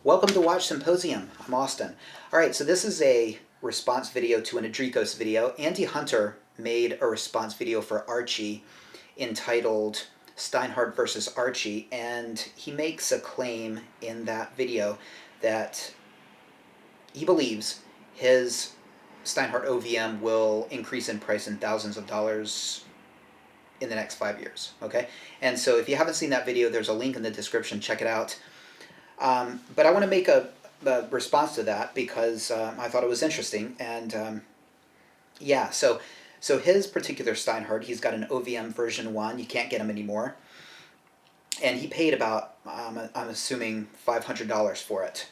Welcome to Watch Symposium. I'm Austin. All right, so this is a response video to an Adriqos video. Andy Hunter made a response video for Archie entitled Steinhart versus Archie, and he makes a claim in that video that he believes his Steinhart OVM will increase in price in thousands of dollars in the next 5 years. Okay, and so if you haven't seen that video, there's a link in the description. Check it out. But I want to make a response to that because I thought it was interesting. And yeah, so his particular Steinhart, he's got an OVM version 1. You can't get him anymore. And he paid about, I'm assuming, $500 for it.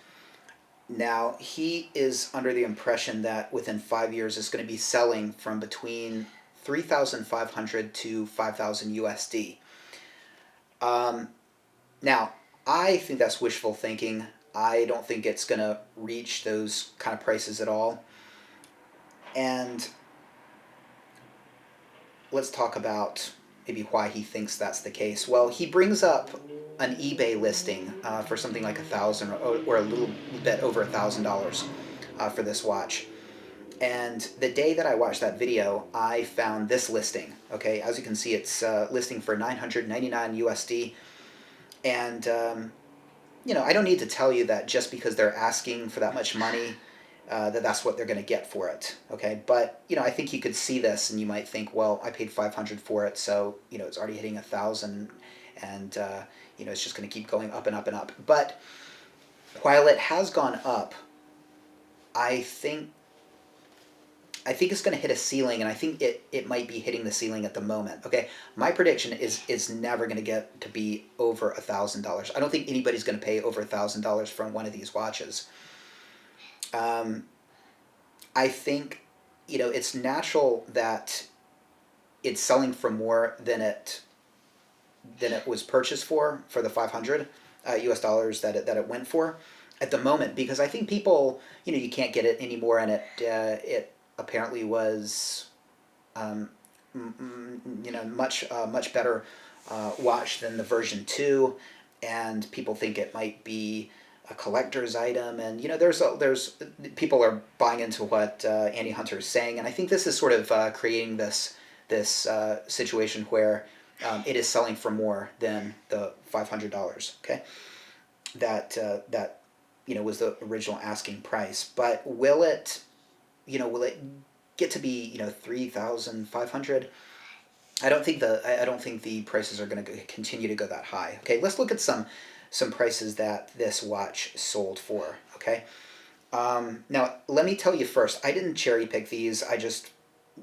Now, he is under the impression that within 5 years it's going to be selling from between 3,500 to 5,000 USD. Now, I think that's wishful thinking. I don't think it's going to reach those kind of prices at all. And let's talk about maybe why he thinks that's the case. Well, he brings up an eBay listing for something like $1,000 or a little bit over $1,000 for this watch. And the day that I watched that video, I found this listing. Okay, as you can see, it's listing for 999 USD. And, you know, I don't need to tell you that just because they're asking for that much money, that's what they're going to get for it. Okay, but, you know, I think you could see this and you might think, well, I paid $500 for it, so, you know, it's already hitting 1,000, and, you know, it's just going to keep going up and up and up. But while it has gone up, I think it's going to hit a ceiling, and I think it might be hitting the ceiling at the moment. Okay, my prediction is it's never going to get to be over $1,000. I don't think anybody's going to pay over $1,000 from one of these watches. I think, you know, it's natural that it's selling for more than it was purchased for the 500 US dollars that it went for at the moment, because I think people, you know, you can't get it anymore, and it apparently was, you know, much better watch than the version 2, and people think it might be a collector's item, and, you know, there's people are buying into what Andy Hunter is saying, and I think this is sort of creating this situation where it is selling for more than the $500. Okay, that you know, was the original asking price, but will it get to be, you know, 3,500? I don't think the prices are going to continue to go that high. Okay, let's look at some prices that this watch sold for. Okay, now let me tell you first, I didn't cherry pick these. I just,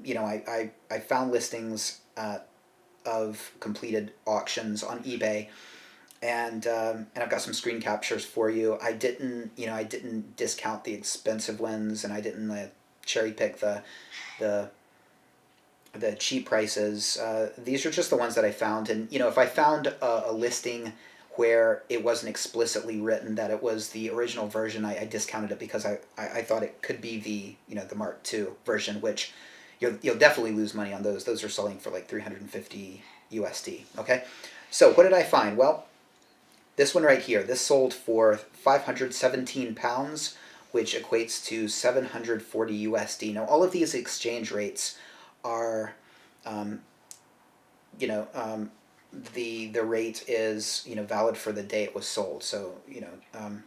you know, I found listings of completed auctions on eBay, and I've got some screen captures for you. I didn't discount the expensive ones, and I didn't cherry pick the cheap prices. These are just the ones that I found, and, you know, if I found a listing where it wasn't explicitly written that it was the original version, I discounted it because I thought it could be the, you know, the Mark II version, which you'll definitely lose money on those. Those are selling for like 350 USD. Okay, so what did I find? Well, this one right here, this sold for 517 pounds, which equates to 740 USD. Now, all of these exchange rates are, you know, the rate is, you know, valid for the day it was sold. So, you know,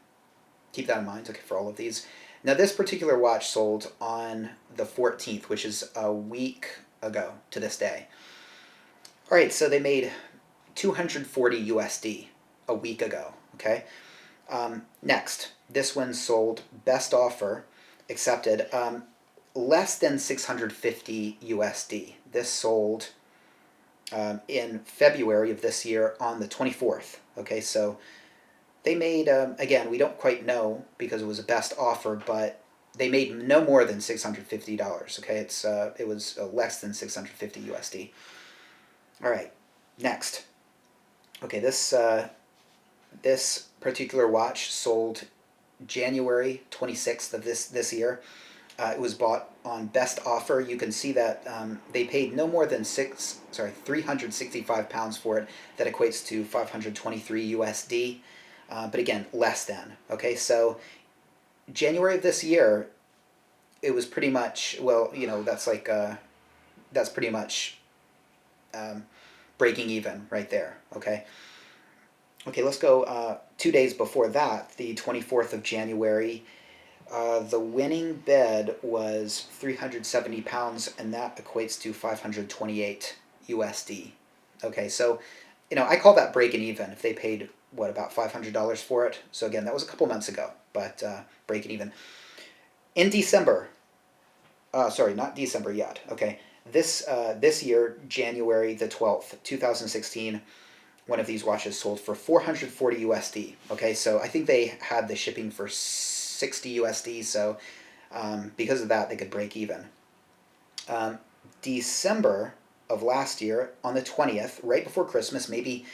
keep that in mind, okay, for all of these. Now, this particular watch sold on the 14th, which is a week ago to this day. All right, so they made 240 USD a week ago, okay? Next, this one sold, best offer, accepted, less than 650 USD. This sold in February of this year on the 24th, okay? So they made, again, we don't quite know because it was a best offer, but they made no more than $650, okay? It was less than 650 USD. All right, next. Okay, this particular watch sold January 26th of this year. It was bought on best offer. You can see that they paid no more than 365 pounds for it. That equates to 523 USD. but again, less than. Okay, so January of this year, it was pretty much, well, that's like that's pretty much breaking even right there. Okay. Okay, let's go 2 days before that, the 24th of January. The winning bid was 370 pounds, and that equates to 528 USD. Okay, so I call that breaking even. If they paid what, about $500 for it. So again, that was a couple months ago, but breaking even. In December, sorry, not December yet. Okay, this year, January the 12th, 2016. One of these watches sold for 440 USD. Okay, so I think they had the shipping for 60 USD, so because of that, they could break even. December of last year, on the 20th, right before Christmas, maybe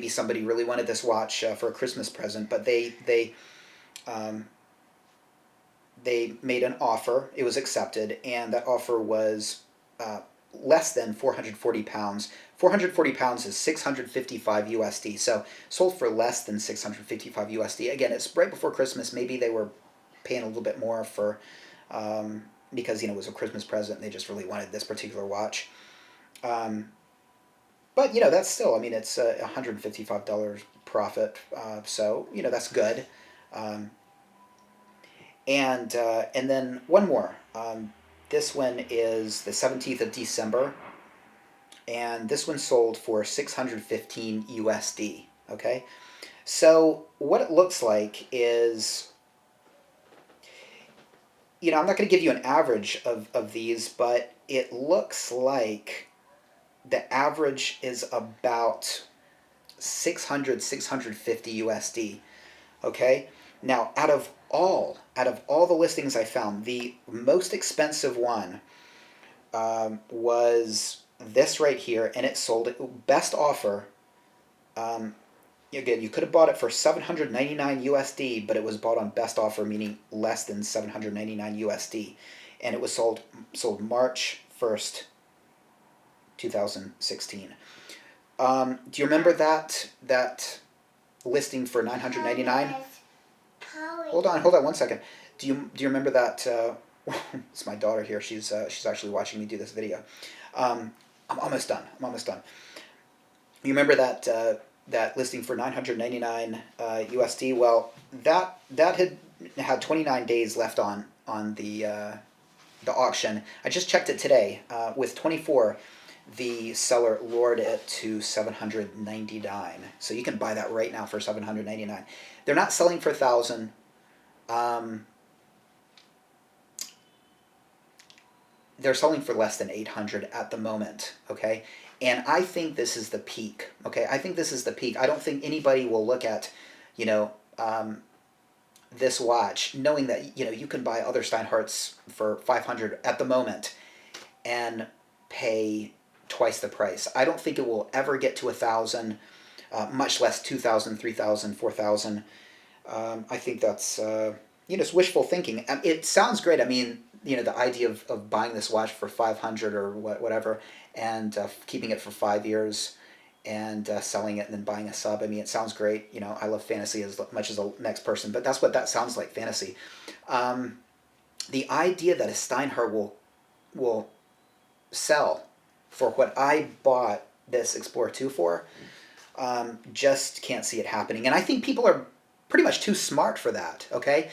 somebody really wanted this watch for a Christmas present, but they made an offer. It was accepted, and that offer was less than 440 pounds. 440 pounds is 655 USD. So sold for less than 655 USD. Again, it's right before Christmas. Maybe they were paying a little bit more for because it was a Christmas present. And they just really wanted this particular watch. But that's still. I mean, it's $155 profit. So that's good. And then one more. This one is the 17th of December, and this one sold for 615 USD. Okay, so what it looks like is, I'm not going to give you an average of these, but it looks like the average is about 650 USD. Okay, now out of all the listings I found, the most expensive one was this right here, and it sold it best offer. Again, you could have bought it for 799 USD, but it was bought on best offer, meaning less than 799 USD, and it was sold March 1st, 2016. Do you remember that listing for 999? Hold on 1 second. Do you remember that? It's my daughter here. She's actually watching me do this video. I'm almost done. You remember that listing for 999 USD? Well, that had 29 days left on the auction. I just checked it today. With 24, the seller lowered it to 799. So you can buy that right now for 799. They're not selling for 1,000. They're selling for less than 800 at the moment, okay? And I think this is the peak, okay? I think this is the peak. I don't think anybody will look at, this watch knowing that, you can buy other Steinharts for 500 at the moment and pay twice the price. I don't think it will ever get to 1,000, much less 2,000, 3,000, 4,000. I think that's, it's wishful thinking. It sounds great. I mean, the idea of buying this watch for 500 or whatever, and keeping it for 5 years, and selling it and then buying a sub. I mean, it sounds great. I love fantasy as much as the next person, but that's what that sounds like, fantasy. The idea that a Steinhart will sell for what I bought this Explorer 2 for, just can't see it happening. And I think people are pretty much too smart for that, okay?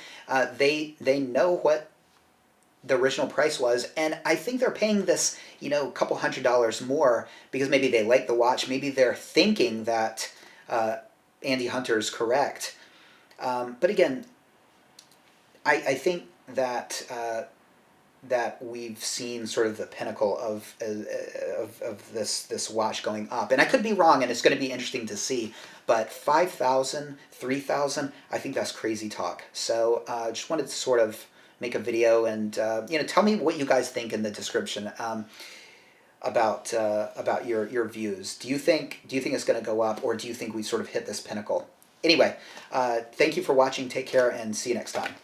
They know what the original price was, and I think they're paying this, a couple $100 more because maybe they like the watch, maybe they're thinking that Andy Hunter's correct. But again, I think that that we've seen sort of the pinnacle of this watch going up, and I could be wrong, and it's going to be interesting to see. But 5,000, 3,000, I think that's crazy talk. So just wanted to sort of make a video and tell me what you guys think in the description about your views. Do you think it's going to go up, or do you think we sort of hit this pinnacle? Anyway, thank you for watching. Take care, and see you next time.